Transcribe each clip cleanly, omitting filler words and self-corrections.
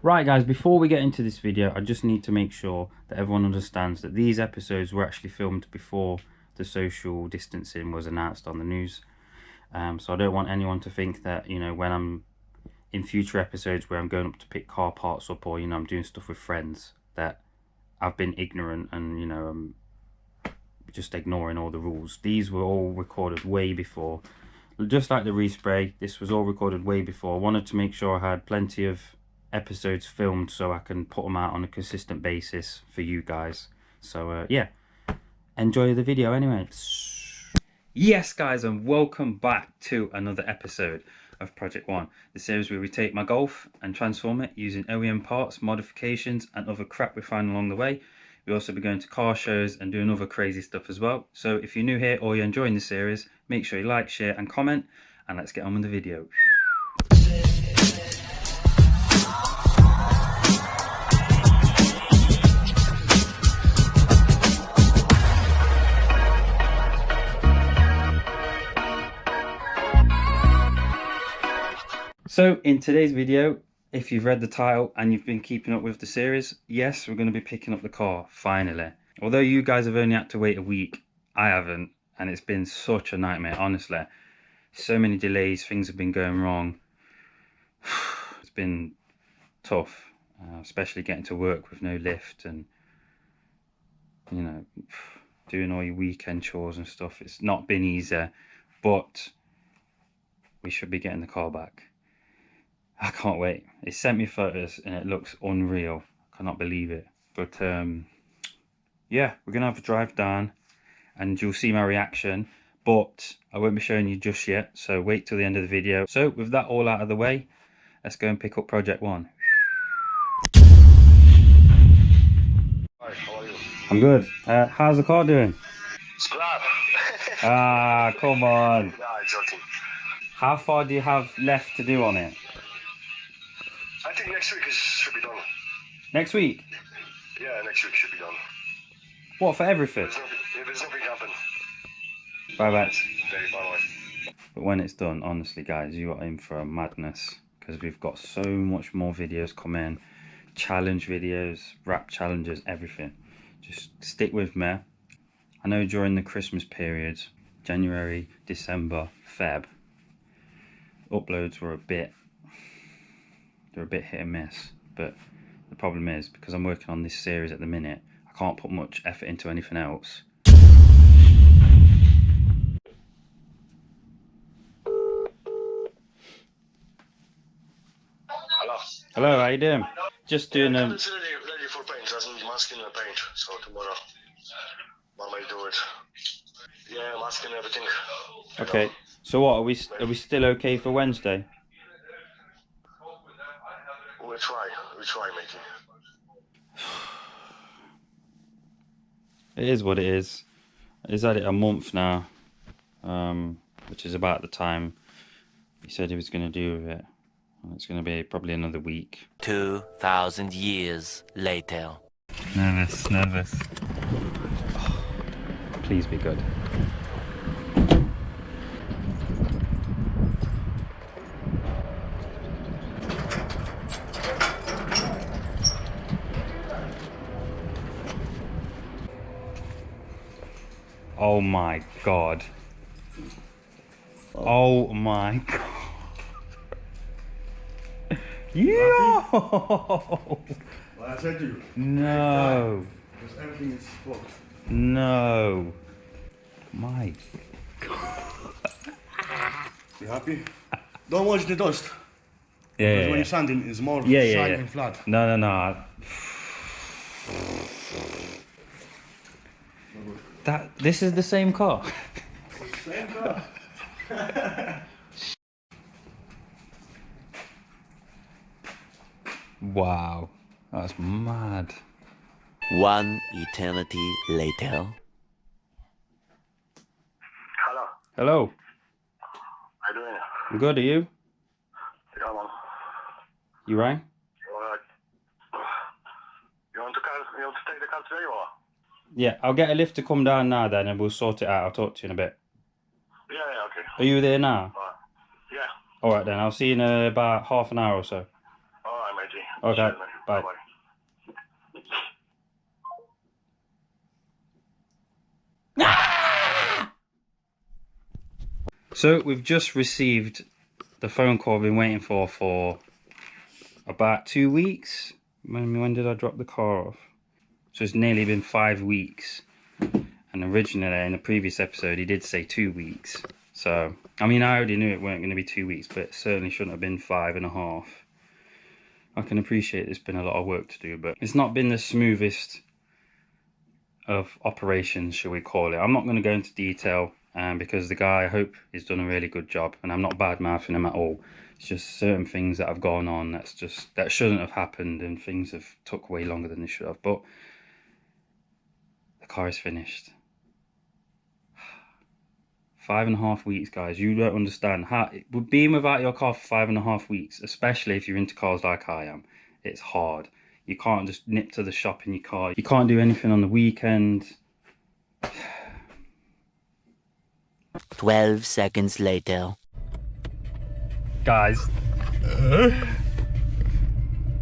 Right guys, before we get into this video, I just need to make sure that everyone understands that these episodes were actually filmed before the social distancing was announced on the news. So I don't want anyone to think that, you know, when I'm in future episodes where I'm going up to pick car parts up, or, you know, I'm doing stuff with friends, that I've been ignorant and, you know, I'm just ignoring all the rules. These were all recorded way before. Just like the respray, this was all recorded way before. I wanted to make sure I had plenty of episodes filmed so I can put them out on a consistent basis for you guys. So yeah, enjoy the video anyway. Yes guys, and welcome back to another episode of Project One, the series where we take my Golf and transform it using OEM parts, modifications and other crap we find along the way. We'll also be going to car shows and doing other crazy stuff as well. So if you're new here or you're enjoying the series, make sure you like, share and comment, and let's get on with the video. So in today's video, if you've read the title and you've been keeping up with the series, yes, we're going to be picking up the car, finally. Although you guys have only had to wait a week, I haven't, and it's been such a nightmare, honestly. So many delays, things have been going wrong. It's been tough, especially getting to work with no lift and, you know, doing all your weekend chores and stuff. It's not been easy, but we should be getting the car back. I can't wait. They sent me photos and it looks unreal. I cannot believe it. But yeah, we're gonna have a drive down and you'll see my reaction, but I won't be showing you just yet, so wait till the end of the video. So with that all out of the way, let's go and pick up Project One. Hi, how are you? I'm good. How's the car doing? Scrap. Ah, come on. Nah, joking. How far do you have left to do on it? I think next week should be done. Next week? Yeah, next week should be done. What, for everything? If there's nothing happen. Bye-bye. Bye. But when it's done, honestly guys, you are in for a madness, because we've got so much more videos coming, challenge videos, rap challenges, everything. Just stick with me. I know during the Christmas period, January, December, Feb, uploads were a bit hit and miss, but the problem is, because I'm working on this series at the minute, I can't put much effort into anything else. Hello. Hello, how you doing? Just doing It's ready for paint. Just need mask and paint. So tomorrow, Mama will do it. Yeah, mask and everything. okay. So what, are we still okay for Wednesday? We try, matey. It is what it is. He's had it a month now, which is about the time he said he was going to do with it. It's going to be probably another week. 2,000 years later. Nervous. Oh, please be good. Oh my god. Oh my god. Yo! Well, I said to you. No. Because everything is fucked. No. My You happy? Don't watch the dust. yeah, Because yeah, when you're sanding, it's more yeah, shine yeah. and flat. No. This is the same car. Same car. Wow, that's mad. One eternity later. Hello. Hello. How you doing? I'm good. Are you? Yeah, man. You rang? Alright. You want to take the car today or? Yeah, I'll get a lift to come down now then, and we'll sort it out. I'll talk to you in a bit. Yeah, okay. Are you there now? Yeah. All right then. I'll see you in about half an hour or so. Alright, matey. Okay, Cheers, man. bye. Bye-bye. So we've just received the phone call I've been waiting for about 2 weeks. When did I drop the car off? So it's nearly been 5 weeks. And originally in the previous episode he did say 2 weeks. So, I mean, I already knew it weren't going to be 2 weeks, but it certainly shouldn't have been 5.5. I can appreciate there's been a lot of work to do, but it's not been the smoothest of operations, shall we call it. I'm not going to go into detail because the guy, I hope, has done a really good job, and I'm not bad-mouthing him at all. It's just certain things that have gone on that shouldn't have happened, and things have took way longer than they should have. But the car is finished. 5.5 weeks, guys. You don't understand how being without your car for 5.5 weeks, especially if you're into cars like I am, it's hard. You can't just nip to the shop in your car. You can't do anything on the weekend. 12 seconds later. Guys,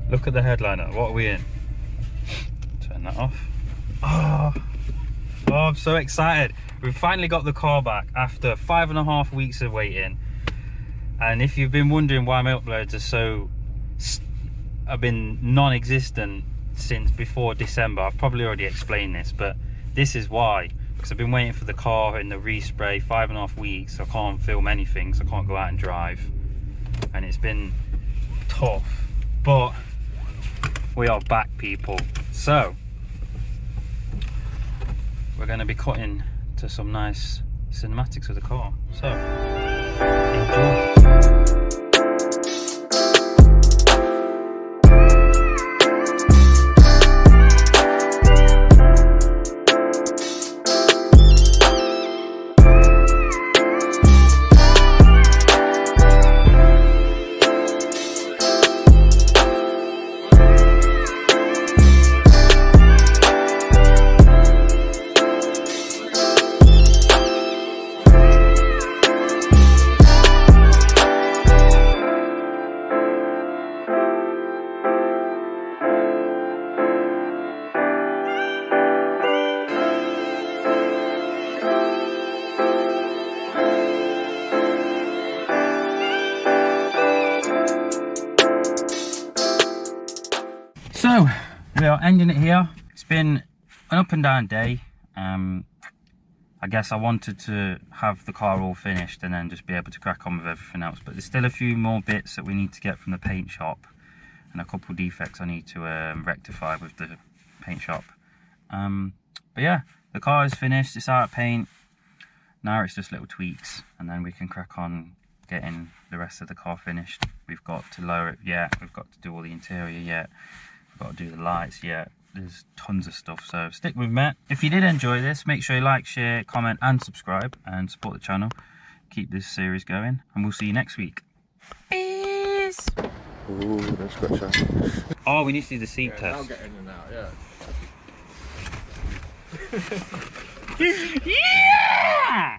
look at the headliner. What are we in? Turn that off. Oh, I'm so excited. We've finally got the car back after 5.5 weeks of waiting. And if you've been wondering why my uploads have been non-existent since before December, I've probably already explained this, but this is why. Because I've been waiting for the car in the respray 5.5 weeks. I can't film anything, so I can't go out and drive. And it's been tough, but we are back, people. So we're going to be cutting to some nice cinematics of the car, so enjoy. So we are ending it here. It's been an up and down day. I guess I wanted to have the car all finished and then just be able to crack on with everything else, but there's still a few more bits that we need to get from the paint shop and a couple of defects I need to rectify with the paint shop. But yeah, the car is finished, it's out of paint. Now it's just little tweaks and then we can crack on getting the rest of the car finished. We've got to lower it yet, we've got to do all the interior yet, we've got to do the lights yet. There's tons of stuff, so stick with me. If you did enjoy this, make sure you like, share, comment and subscribe and support the channel. Keep this series going and we'll see you next week. Peace. Ooh, that's got shiny. Oh, we need to do the seat test. I'll get in and out, yeah. Yeah!